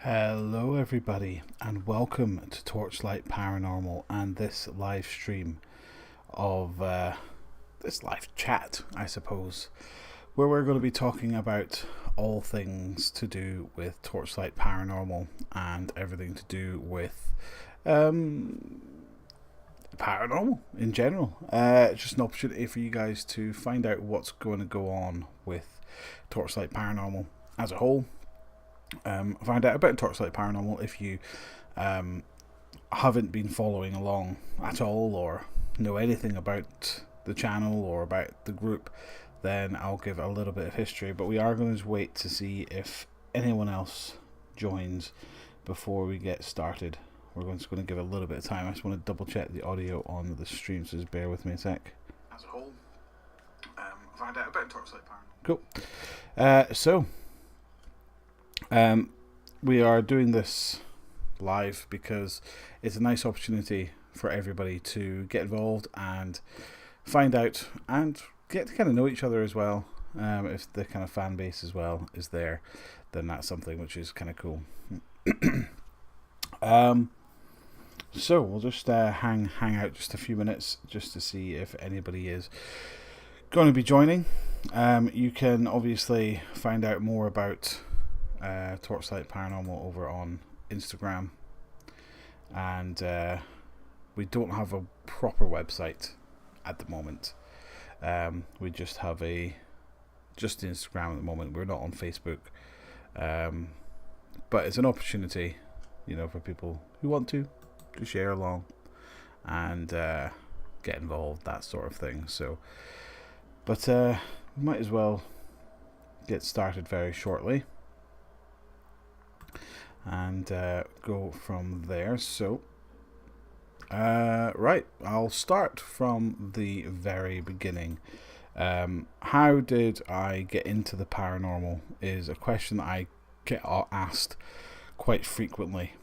Hello, everybody, and welcome to Torchlight Paranormal and this live stream of this live chat, I suppose, where we're going to be talking about all things to do with Torchlight Paranormal and everything to do with paranormal in general. It's just an opportunity for you guys to find out what's going to go on with Torchlight Paranormal as a whole. Find out about Torchlight Paranormal if you haven't been following along at all or know anything about the channel or about the group. Then I'll give a little bit of history, but we are going to wait to see if anyone else joins before we get started. We're just going to give a little bit of time. I just want to double check the audio on the stream, so just bear with me a sec. As a whole, find out about Torchlight Paranormal. Cool. We are doing this live because it's a nice opportunity for everybody to get involved and find out and get to kind of know each other as well. If the kind of fan base as well is there, then that's something which is kind of cool. So we'll just hang out just a few minutes just to see if anybody is going to be joining. You can obviously find out more about Torchlight Paranormal over on Instagram, and we don't have a proper website at the moment. We just have just Instagram at the moment. We're not on Facebook, but it's an opportunity, for people who want to share along and get involved, that sort of thing. So, but we might as well get started very shortly and go from there. So right, I'll start from the very beginning. How did I get into the paranormal is a question that I get asked quite frequently,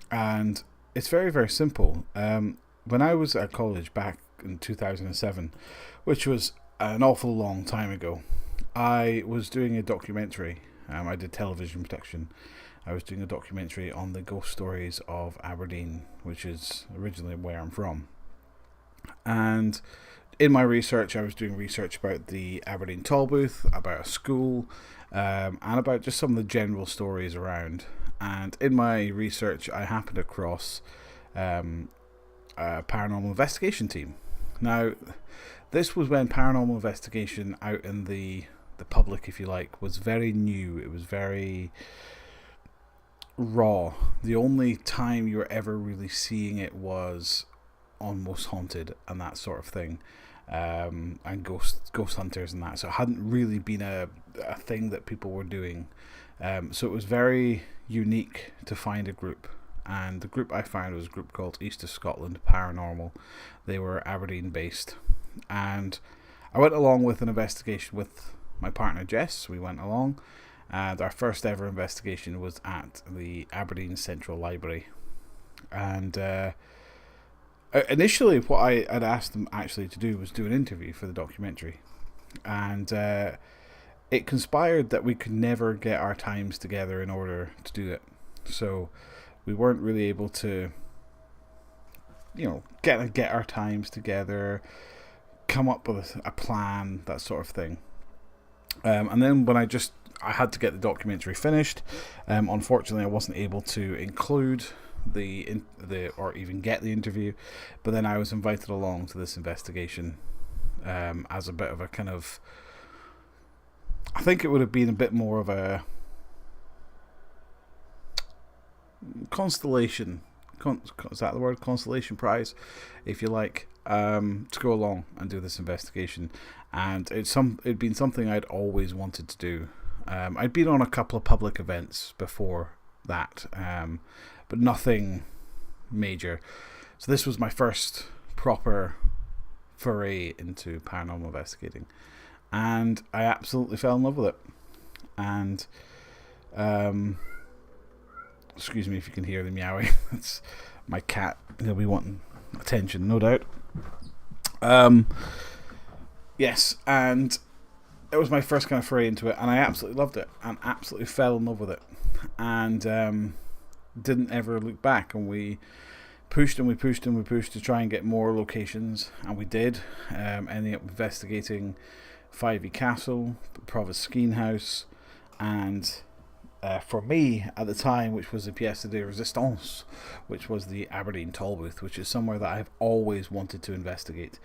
and it's very, very simple. When I was at college back in 2007, which was an awful long time ago, I was doing a documentary. I did television production. I was doing a documentary on the ghost stories of Aberdeen, which is originally where I'm from. And in my research, I was doing research about the Aberdeen Toll Booth, about a school, and about just some of the general stories around. And in my research, I happened across a paranormal investigation team. Now, this was when paranormal investigation out in the public, if you like, was very new. It was very raw. The only time you were ever really seeing it was on Most Haunted and that sort of thing, and ghost hunters and that. So it hadn't really been a thing that people were doing. So it was very unique to find a group. And the group I found was a group called East of Scotland Paranormal. They were Aberdeen based. And I went along with an investigation with my partner Jess. We went along, and our first ever investigation was at the Aberdeen Central Library. And initially what I had asked them actually to do was do an interview for the documentary. And it conspired that we could never get our times together in order to do it. So we weren't really able to, get our times together, come up with a plan, that sort of thing. And then when I had to get the documentary finished. Unfortunately, I wasn't able to include or even get the interview. But then I was invited along to this investigation as a bit of a kind of. I think it would have been a bit more of a constellation. Is that the word? Constellation prize, if you like, to go along and do this investigation. And it'd been something I'd always wanted to do. I'd been on a couple of public events before that, but nothing major. So this was my first proper foray into paranormal investigating, and I absolutely fell in love with it. And excuse me if you can hear the meowing. It's my cat. He'll be wanting attention, no doubt. Yes, and it was my first kind of foray into it, and I absolutely loved it and absolutely fell in love with it. And didn't ever look back, and we pushed and we pushed and we pushed to try and get more locations, and we did, ending up investigating Fyvie Castle, Provoskeen House, and for me at the time, which was the pièce de résistance, which was the Aberdeen Tollbooth, which is somewhere that I've always wanted to investigate,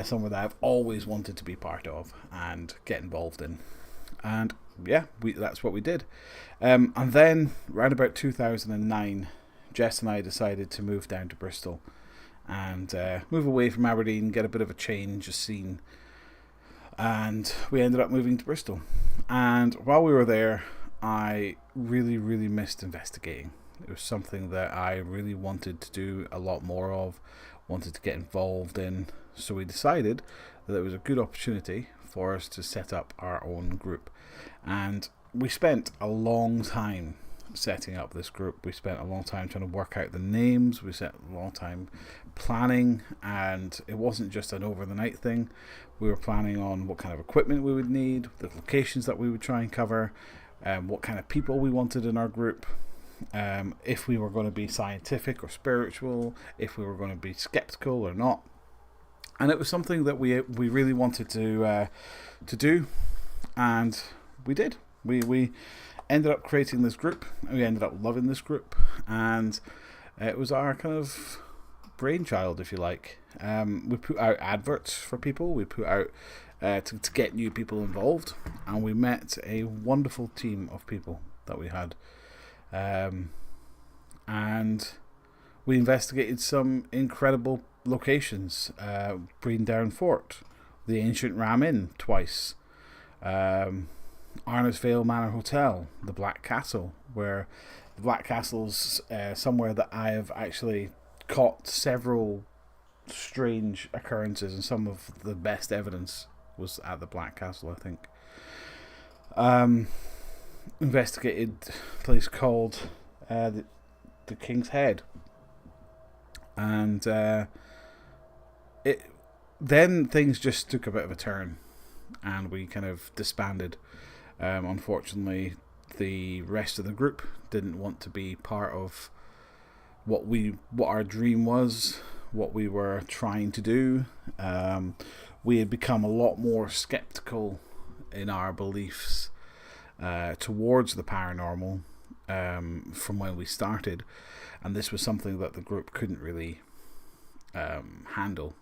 somewhere that I've always wanted to be part of and get involved in. And yeah, that's what we did. And then, around about 2009, Jess and I decided to move down to Bristol and move away from Aberdeen, get a bit of a change of scene. And we ended up moving to Bristol. And while we were there, I really, really missed investigating. It was something that I really wanted to do a lot more of, wanted to get involved in. So we decided that it was a good opportunity for us to set up our own group. And we spent a long time setting up this group. We spent a long time trying to work out the names. We spent a long time planning, and it wasn't just an over the night thing. We were planning on what kind of equipment we would need, the locations that we would try and cover, what kind of people we wanted in our group, if we were going to be scientific or spiritual, if we were going to be skeptical or not. And it was something that we really wanted to do, and we did. We ended up creating this group. We ended up loving this group, and it was our kind of brainchild, if you like. We put out adverts for people. We put out to get new people involved, and we met a wonderful team of people that we had, and we investigated some incredible locations. Breandown Fort, the Ancient Ram Inn twice, Arnasvale Manor Hotel, the Black Castle, where the Black Castle's somewhere that I have actually caught several strange occurrences, and some of the best evidence was at the Black Castle, I think. Investigated a place called the King's Head, and then things just took a bit of a turn, and we kind of disbanded. Unfortunately, the rest of the group didn't want to be part of what our dream was, what we were trying to do. We had become a lot more skeptical in our beliefs towards the paranormal from when we started, and this was something that the group couldn't really handle,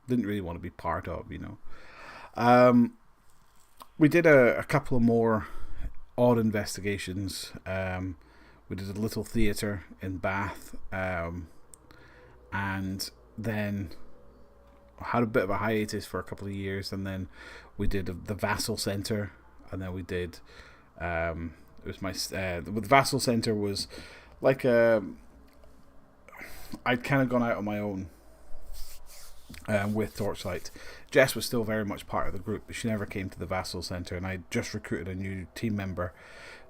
didn't really want to be part of, We did a couple of more odd investigations. We did a little theatre in Bath, and then had a bit of a hiatus for a couple of years, and then we did the Vassal Centre, and then we did it was my the Vassal Centre was like I'd kind of gone out on my own with Torchlight. Jess was still very much part of the group, but she never came to the Vassal Centre, and I just recruited a new team member,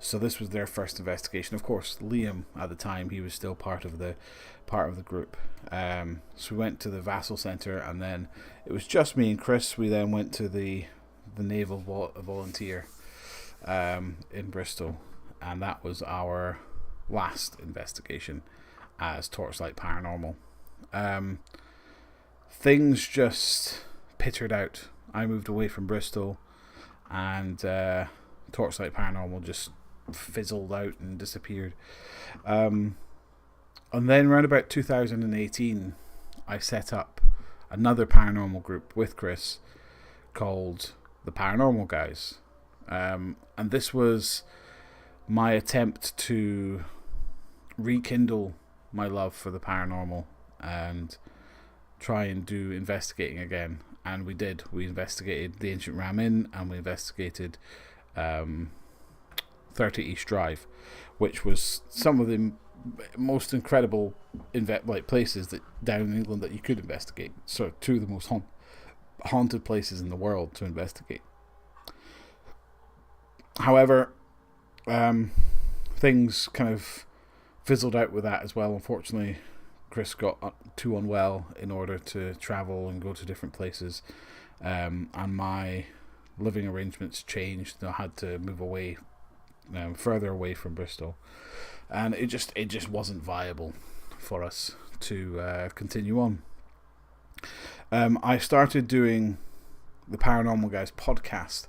so this was their first investigation. Of course, Liam at the time, he was still part of the group. So we went to the Vassal Centre, and then it was just me and Chris. We then went to the Naval Volunteer in Bristol, and that was our last investigation as Torchlight Paranormal. Things just petered out. I moved away from Bristol, and Torchlight Paranormal just fizzled out and disappeared. And then around about 2018, I set up another paranormal group with Chris called the Paranormal Guys. And this was my attempt to rekindle my love for the paranormal and try and do investigating again. And we did. We investigated the Ancient Ram Inn, and we investigated 30 East Drive, which was some of the most incredible places that down in England that you could investigate. So two of the most haunted places in the world to investigate. However, things kind of fizzled out with that as well. Unfortunately, Chris got too unwell in order to travel and go to different places, and my living arrangements changed. I had to move away further away from Bristol, and it just wasn't viable for us to continue on. I started doing the Paranormal Guys podcast,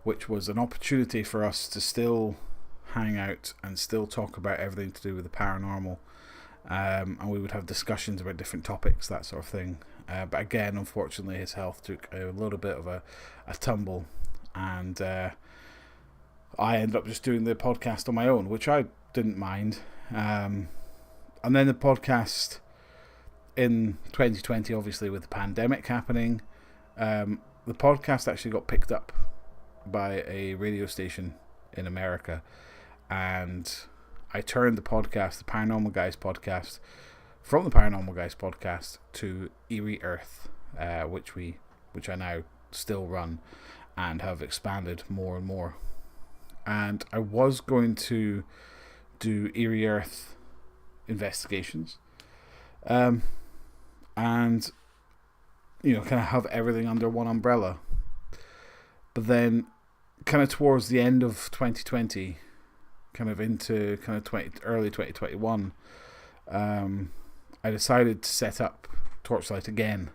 which was an opportunity for us to still hang out and still talk about everything to do with the paranormal, and we would have discussions about different topics, that sort of thing. But again, unfortunately, his health took a little bit of a tumble, and I ended up just doing the podcast on my own, which I didn't mind. And then the podcast in 2020, obviously with the pandemic happening, the podcast actually got picked up by a radio station in America, and I turned the podcast, the Paranormal Guys podcast, from the Paranormal Guys podcast to Eerie Earth, which I now still run and have expanded more and more. And I was going to do Eerie Earth Investigations, and kind of have everything under one umbrella. But then, kind of towards the end of 2020, kind of into early 2021, I decided to set up Torchlight again,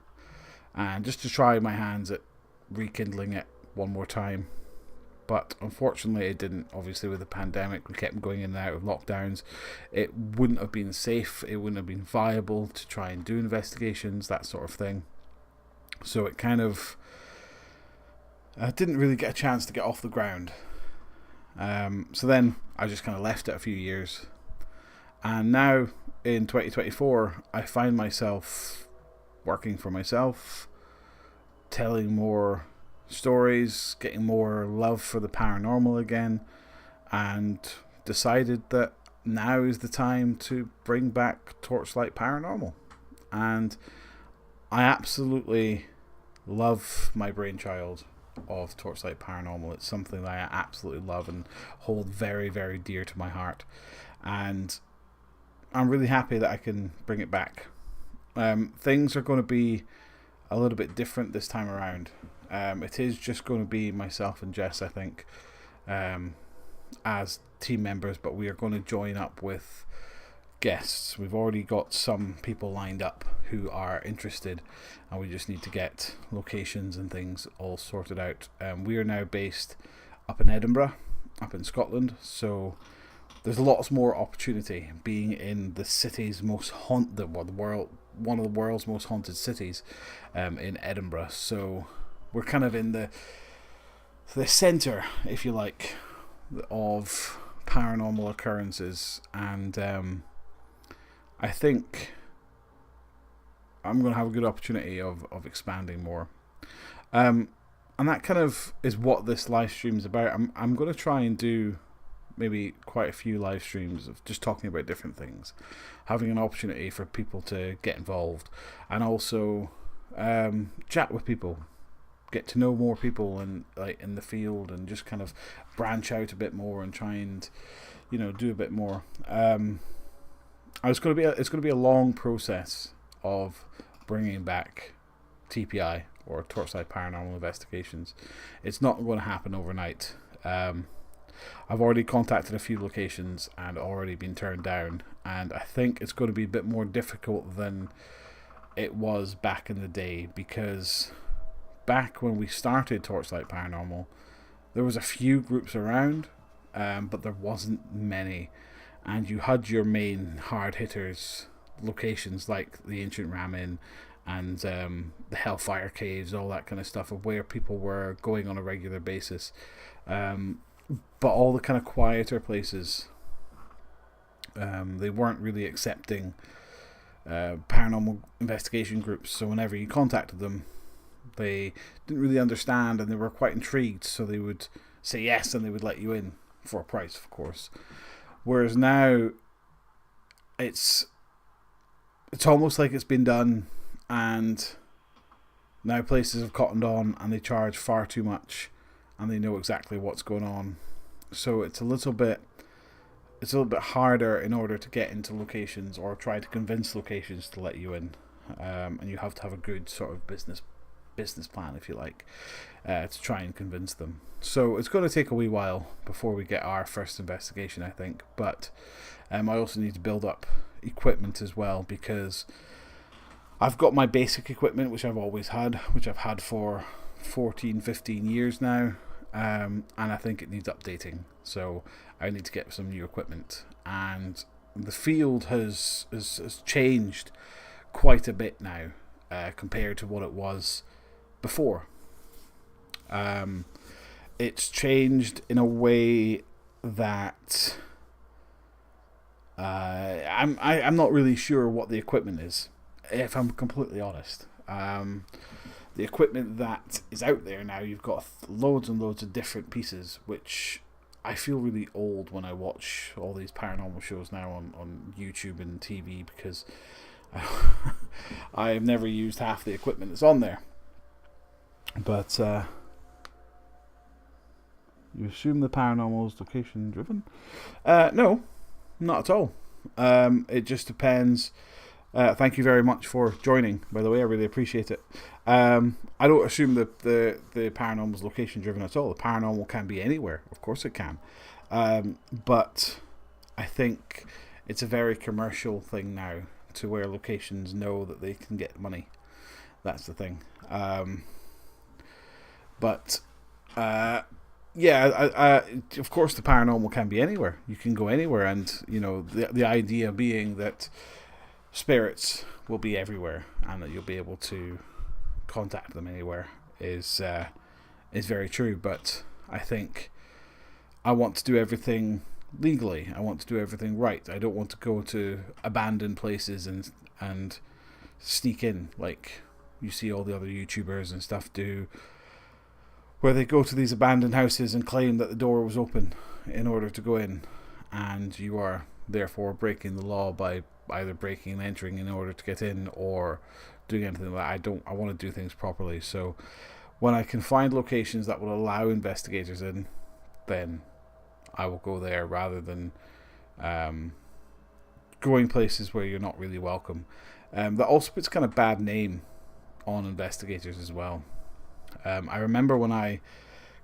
and just to try my hands at rekindling it one more time. But unfortunately it didn't. Obviously with the pandemic, we kept going in and out of lockdowns. It wouldn't have been safe, it wouldn't have been viable to try and do investigations, that sort of thing. So it kind of didn't really get a chance to get off the ground. So then I just kind of left it a few years, and now in 2024 I find myself working for myself, telling more stories, getting more love for the paranormal again, and decided that now is the time to bring back Torchlight Paranormal. And I absolutely love my brainchild of Torchlight Paranormal. It's something that I absolutely love and hold very, very dear to my heart, and I'm really happy that I can bring it back. Things are going to be a little bit different this time around. It is just going to be myself and Jess, I think, as team members, but we are going to join up with guests. We've already got some people lined up who are interested, and we just need to get locations and things all sorted out. We are now based up in Edinburgh, up in Scotland, so there's lots more opportunity being in the city's most one of the world's most haunted cities, in Edinburgh. So we're kind of in the centre, if you like, of paranormal occurrences, and I think I'm going to have a good opportunity of expanding more. And that kind of is what this live stream is about. I'm going to try and do maybe quite a few live streams of just talking about different things, having an opportunity for people to get involved, and also chat with people, get to know more people and like in the field, and just kind of branch out a bit more and try and do a bit more. It's going to be a long process of bringing back TPI, or Torchlight Paranormal Investigations. It's not going to happen overnight. I've already contacted a few locations and already been turned down, and I think it's going to be a bit more difficult than it was back in the day, because back when we started Torchlight Paranormal, there was a few groups around, but there wasn't many, and you had your main hard hitters locations like the Ancient Ramin and the Hellfire Caves, all that kind of stuff, of where people were going on a regular basis. But all the kind of quieter places, they weren't really accepting paranormal investigation groups. So whenever you contacted them, they didn't really understand, and they were quite intrigued. So they would say yes, and they would let you in for a price, of course. Whereas now, it's almost like it's been done, and now places have cottoned on, and they charge far too much, and they know exactly what's going on. So it's a little bit harder in order to get into locations or try to convince locations to let you in, and you have to have a good sort of business business plan, if you like, to try and convince them. So it's going to take a wee while before we get our first investigation, I think. But I also need to build up equipment as well, because I've got my basic equipment, which I've always had, which I've had for 14, 15 years now, and I think it needs updating. So I need to get some new equipment, and the field has changed quite a bit now compared to what it was before. It's changed in a way that I'm not really sure what the equipment is, if I'm completely honest. The equipment that is out there now, you've got loads and loads of different pieces, which I feel really old when I watch all these paranormal shows now on YouTube and TV, because I have never used half the equipment that's on there. But you assume the paranormal is location driven? No, not at all. It just depends. Thank you very much for joining, by the way. I really appreciate it. I don't assume that the paranormal is location driven at all. The paranormal can be anywhere. Of course it can. But I think it's a very commercial thing now, to where locations know that they can get money. That's the thing. Yeah, of course the paranormal can be anywhere. You can go anywhere, and the idea being that spirits will be everywhere, and that you'll be able to contact them anywhere is very true. But I think I want to do everything legally. I want to do everything right. I don't want to go to abandoned places and sneak in like you see all the other YouTubers and stuff do, where they go to these abandoned houses and claim that the door was open in order to go in, and you are therefore breaking the law by either breaking and entering in order to get in, or doing anything like that. I want to do things properly. So when I can find locations that will allow investigators in, then I will go there, rather than going places where you're not really welcome. That also puts kind of bad name on investigators as well. I remember when I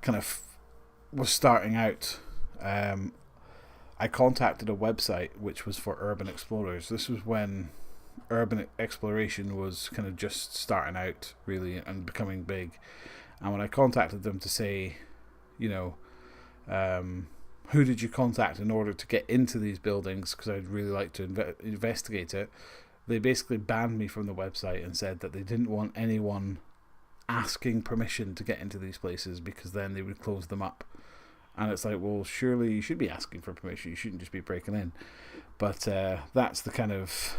kind of was starting out, I contacted a website which was for urban explorers. This was when urban exploration was kind of just starting out, really, and becoming big. And when I contacted them to say, who did you contact in order to get into these buildings, because I'd really like to investigate it, they basically banned me from the website and said that they didn't want anyone asking permission to get into these places, because then they would close them up. And it's like, well, surely you should be asking for permission. You shouldn't just be breaking in. But that's the kind of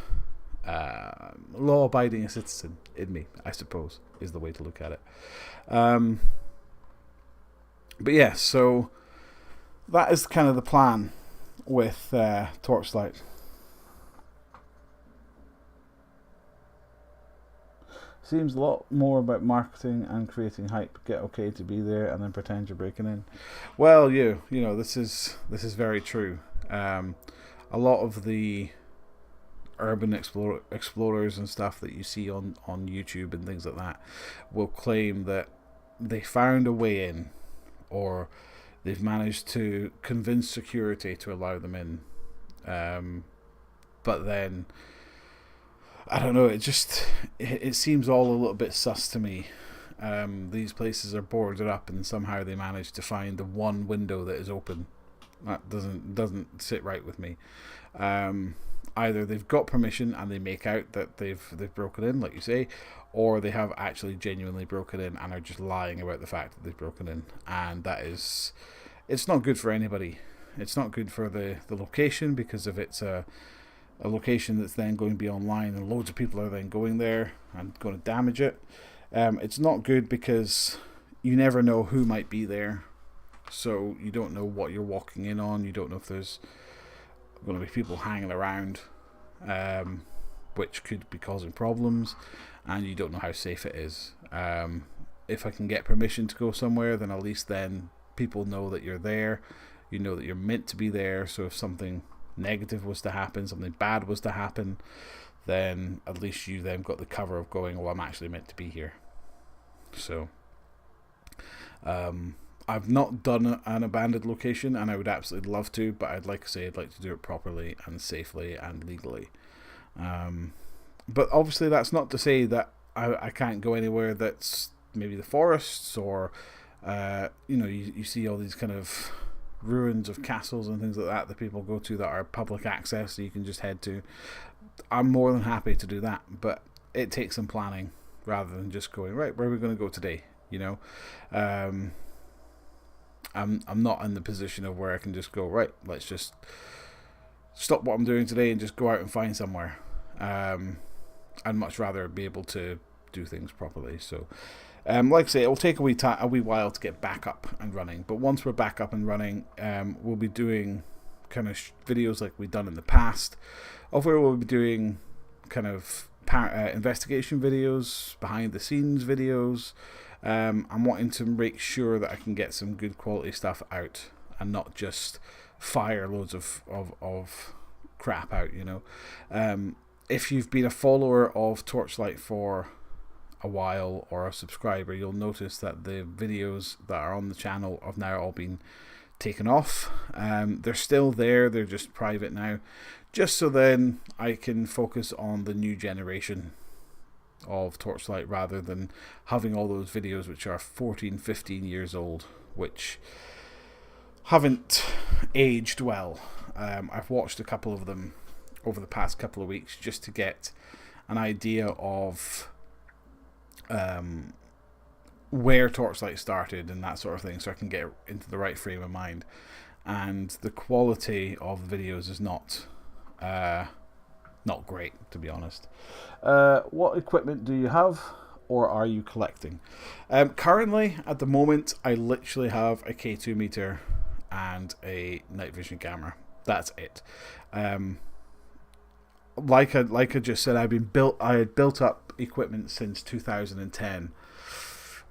law-abiding citizen in me, I suppose, is the way to look at it. But yeah, so that is kind of the plan with Torchlight. Seems a lot more about marketing and creating hype. Get okay to be there and then pretend you're breaking in. Well, this is very true. A lot of the urban explorers and stuff that you see on YouTube and things like that will claim that they found a way in, or they've managed to convince security to allow them in. But then, I don't know, it seems all a little bit sus to me. These places are boarded up, and somehow they manage to find the one window that is open. That doesn't sit right with me. Either they've got permission and they make out that they've broken in, like you say, or they have actually genuinely broken in and are just lying about the fact that they've broken in. And it's not good for anybody. It's not good for the location, because if it's a location that's then going to be online and loads of people are then going there and going to damage it. It's not good because you never know who might be there, so you don't know what you're walking in on. You don't know if there's going to be people hanging around, which could be causing problems, and you don't know how safe it is. If I can get permission to go somewhere, then at least then people know that you're there. You know that you're meant to be there, so if something negative was to happen, something bad was to happen, then at least you then got the cover of going, I'm actually meant to be here. So I've not done an abandoned location, and I would absolutely love to, but I'd like to do it properly and safely and legally. But obviously that's not to say that I can't go anywhere that's maybe the forests, or you see all these kind of ruins of castles and things like that people go to that are public access, so you can just head to. I'm more than happy to do that, but it takes some planning rather than just going, right, where are we going to go today? I'm not in the position of where I can just go, right, let's just stop what I'm doing today and just go out and find somewhere. I'd much rather be able to do things properly. So like I say, it will take a wee while to get back up and running, but once we're back up and running, we'll be doing kind of videos like we've done in the past, of where we'll be doing kind of investigation videos, behind the scenes videos. I'm wanting to make sure that I can get some good quality stuff out and not just fire loads of crap out, if you've been a follower of Torchlight for a while, or a subscriber, you'll notice that the videos that are on the channel have now all been taken off. They're still there, they're just private now, just so then I can focus on the new generation of Torchlight, rather than having all those videos which are 14-15 years old, which haven't aged well. I've watched a couple of them over the past couple of weeks just to get an idea of where Torchlight started and that sort of thing, so I can get into the right frame of mind. And the quality of the videos is not great, to be honest. What equipment do you have, or are you collecting? Currently, at the moment, I literally have a K2 meter and a night vision camera. That's it. Like I just said, I had built up equipment since 2010,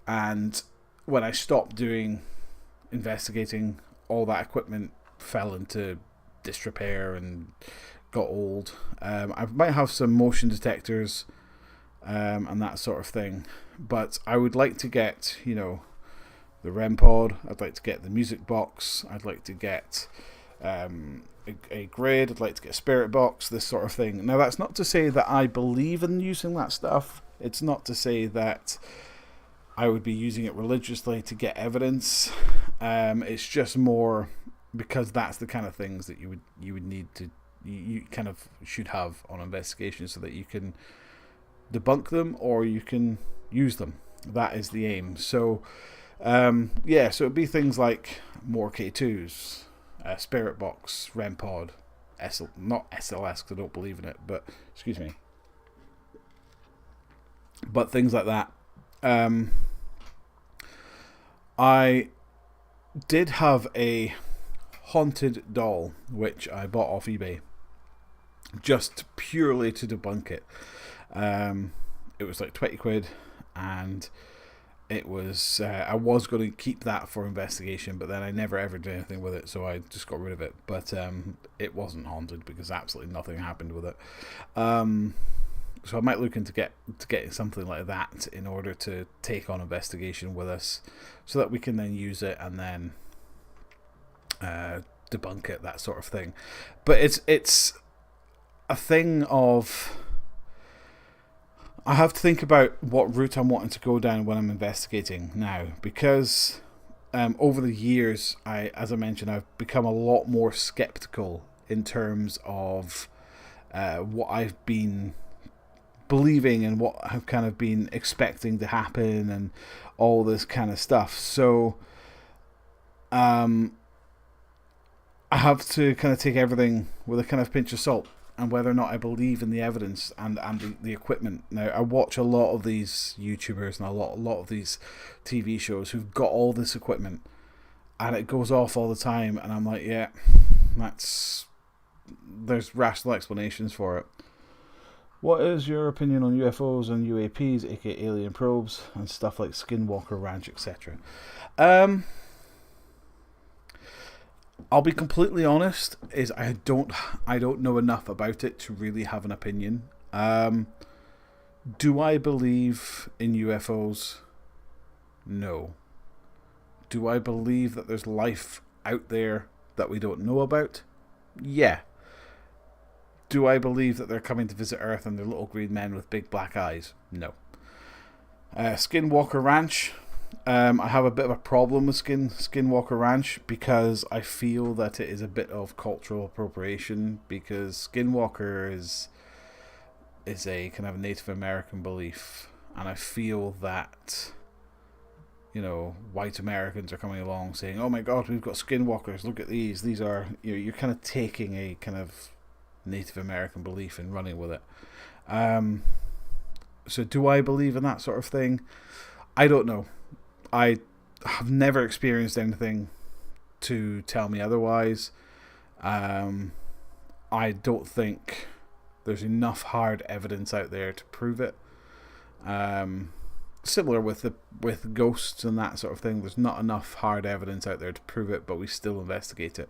and when I stopped doing investigating, all that equipment fell into disrepair and got old. I might have some motion detectors and that sort of thing, but I would like to get, the REM pod. I'd like to get the music box. I'd like to get a grid. I'd like to get a spirit box, this sort of thing. Now, that's not to say that I believe in using that stuff. It's not to say that I would be using it religiously to get evidence. It's just more because that's the kind of things that you would need to, you kind of should have on investigation, so that you can debunk them or you can use them. That is the aim. So so it'd be things like more K2s, spirit box, REM pod, not SLS because I don't believe in it, but excuse me, but things like that. I did have a haunted doll which I bought off eBay just purely to debunk it. It was like 20 quid, and it was I was going to keep that for investigation, but then I never ever did anything with it, so I just got rid of it. But it wasn't haunted because absolutely nothing happened with it. So I might look into getting something like that in order to take on investigation with us, so that we can then use it and then debunk it, that sort of thing. But it's a thing of, I have to think about what route I'm wanting to go down when I'm investigating now, because over the years, as I mentioned, I've become a lot more skeptical in terms of what I've been believing and what I've kind of been expecting to happen and all this kind of stuff. So I have to kind of take everything with a kind of pinch of salt, and whether or not I believe in the evidence and the equipment. Now, I watch a lot of these YouTubers and a lot of these TV shows who've got all this equipment, and it goes off all the time, and I'm like, yeah, there's rational explanations for it. What is your opinion on UFOs and UAPs, aka alien probes, and stuff like Skinwalker Ranch, etc.? I'll be completely honest, is I don't know enough about it to really have an opinion. Do I believe in UFOs? No. Do I believe that there's life out there that we don't know about? Yeah. Do I believe that they're coming to visit Earth and they're little green men with big black eyes? No. Skinwalker Ranch. I have a bit of a problem with Skinwalker Ranch because I feel that it is a bit of cultural appropriation, because Skinwalker is a kind of Native American belief, and I feel that, you know, white Americans are coming along saying, "Oh my God, we've got skinwalkers! Look at these! These are," you know, you're kind of taking a kind of Native American belief and running with it. So do I believe in that sort of thing? I don't know. I have never experienced anything to tell me otherwise. I don't think there's enough hard evidence out there to prove it. Similar with ghosts and that sort of thing, there's not enough hard evidence out there to prove it, but we still investigate it.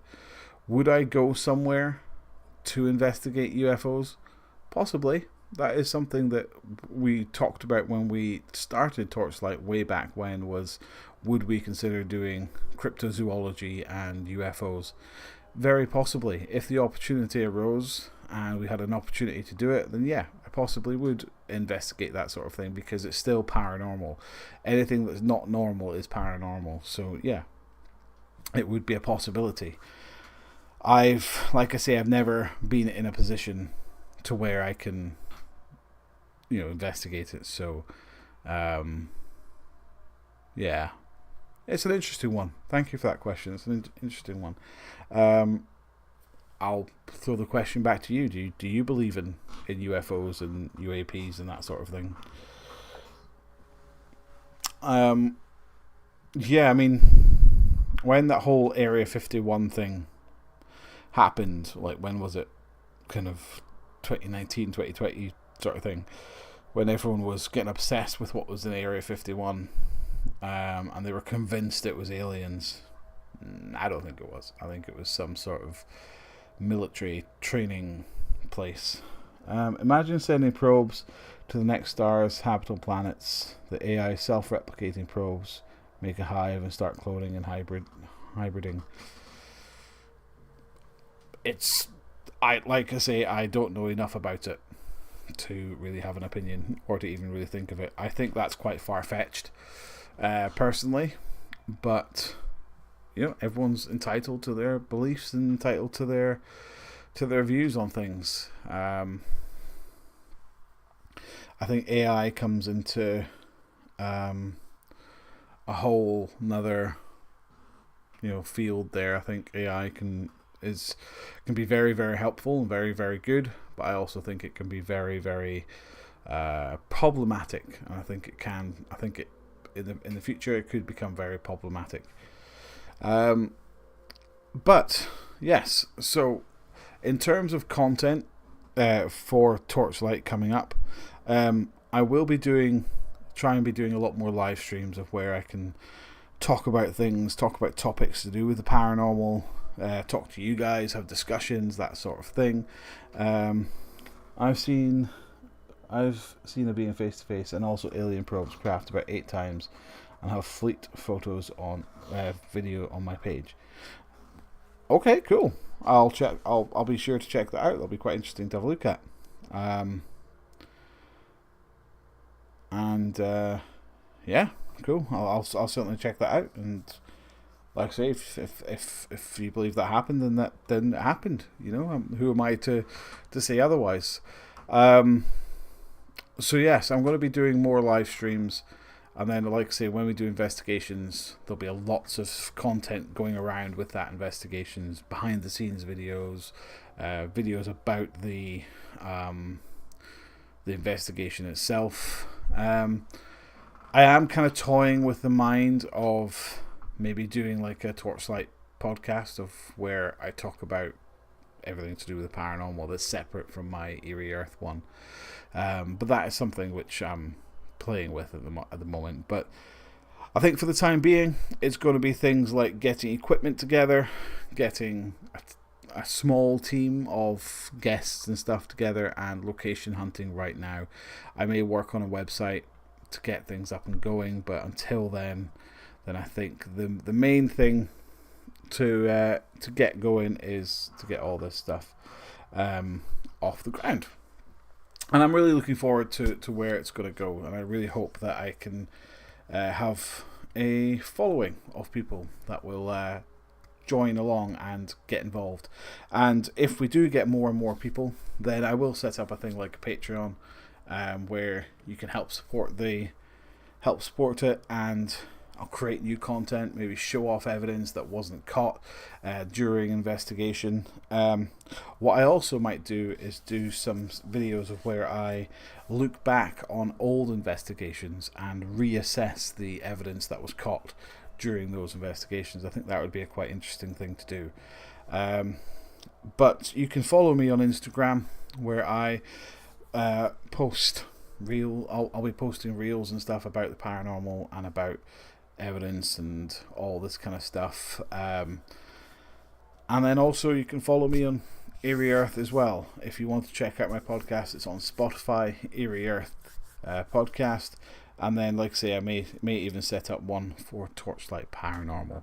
Would I go somewhere to investigate UFOs? Possibly. That is something that we talked about when we started Torchlight way back when, was would we consider doing cryptozoology and UFOs? Very possibly. If the opportunity arose and we had an opportunity to do it, then yeah, I possibly would investigate that sort of thing, because it's still paranormal. Anything that's not normal is paranormal. So yeah, it would be a possibility. Like I say, I've never been in a position to where I can, you know, investigate it. So yeah, it's an interesting one. Thank you for that question. It's an interesting one. I'll throw the question back to you. Do you believe in UFOs and UAPs and that sort of thing? Yeah, I mean, when that whole Area 51 thing happened, like, when was it? Kind of 2019, 2020 sort of thing, when everyone was getting obsessed with what was in Area 51, and they were convinced it was aliens. I don't think it was. I think it was some sort of military training place. Imagine sending probes to the next stars, habitable planets. The AI self-replicating probes make a hive and start cloning and hybriding. Like I say, I don't know enough about it to really have an opinion or to even really think of it. I think that's quite far-fetched, personally, but you know, everyone's entitled to their beliefs and entitled to their views on things. I think AI comes into a whole another, you know, field there. I think AI can be very, very helpful and very, very good, but I also think it can be very, very problematic. And I think it in the future it could become very problematic. But yes, so in terms of content for Torchlight coming up, I will be try and be doing a lot more live streams of where I can talk about topics to do with the paranormal, talk to you guys, have discussions, that sort of thing. I've seen a being face to face and also alien probes craft about 8 times, and have fleet photos on video on my page. Okay, cool. I'll check. I'll be sure to check that out. That'll be quite interesting to have a look at. Yeah, cool. I'll certainly check that out. And like I say, if you believe that happened, then it happened. You know, who am I to say otherwise? So yes, I'm going to be doing more live streams. And then, like I say, when we do investigations, there'll be lots of content going around with that investigations, behind the scenes videos, videos about the investigation itself. I am kind of toying with the mind of maybe doing like a Torchlight podcast of where I talk about everything to do with the paranormal that's separate from my Eerie Earth one. But that is something which I'm playing with at the moment. But I think for the time being, it's going to be things like getting equipment together, getting a small team of guests and stuff together, and location hunting right now. I may work on a website to get things up and going. But until then I think the main thing to get going is to get all this stuff off the ground. And I'm really looking forward to where it's going to go, and I really hope that I can have a following of people that will join along and get involved. And if we do get more and more people, then I will set up a thing like a Patreon, where you can help support it, and I'll create new content, maybe show off evidence that wasn't caught during investigation. What I also might do is do some videos of where I look back on old investigations and reassess the evidence that was caught during those investigations. I think that would be a quite interesting thing to do. But you can follow me on Instagram, where I post I'll be posting reels and stuff about the paranormal and about evidence and all this kind of stuff. And then also you can follow me on Eerie Earth as well. If you want to check out my podcast, it's on Spotify, Eerie Earth podcast. And then, like I say, I may even set up one for Torchlight Paranormal.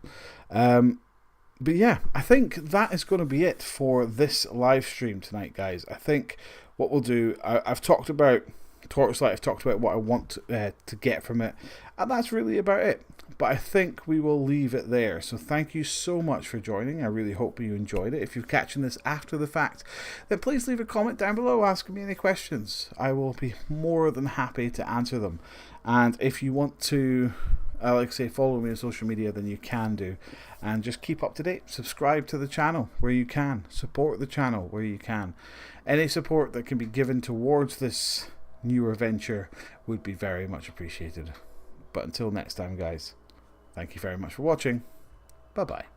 But yeah, I think that is going to be it for this live stream tonight, guys. I think what we'll do, I've talked about Torchlight, I've talked about what I want to get from it, and that's really about it. But I think we will leave it there. So thank you so much for joining. I really hope you enjoyed it. If you're catching this after the fact, then please leave a comment down below asking me any questions. I will be more than happy to answer them. And if you want to, like I say, follow me on social media, then you can do. And just keep up to date. Subscribe to the channel where you can. Support the channel where you can. Any support that can be given towards this newer venture would be very much appreciated. But until next time, guys, thank you very much for watching. Bye-bye.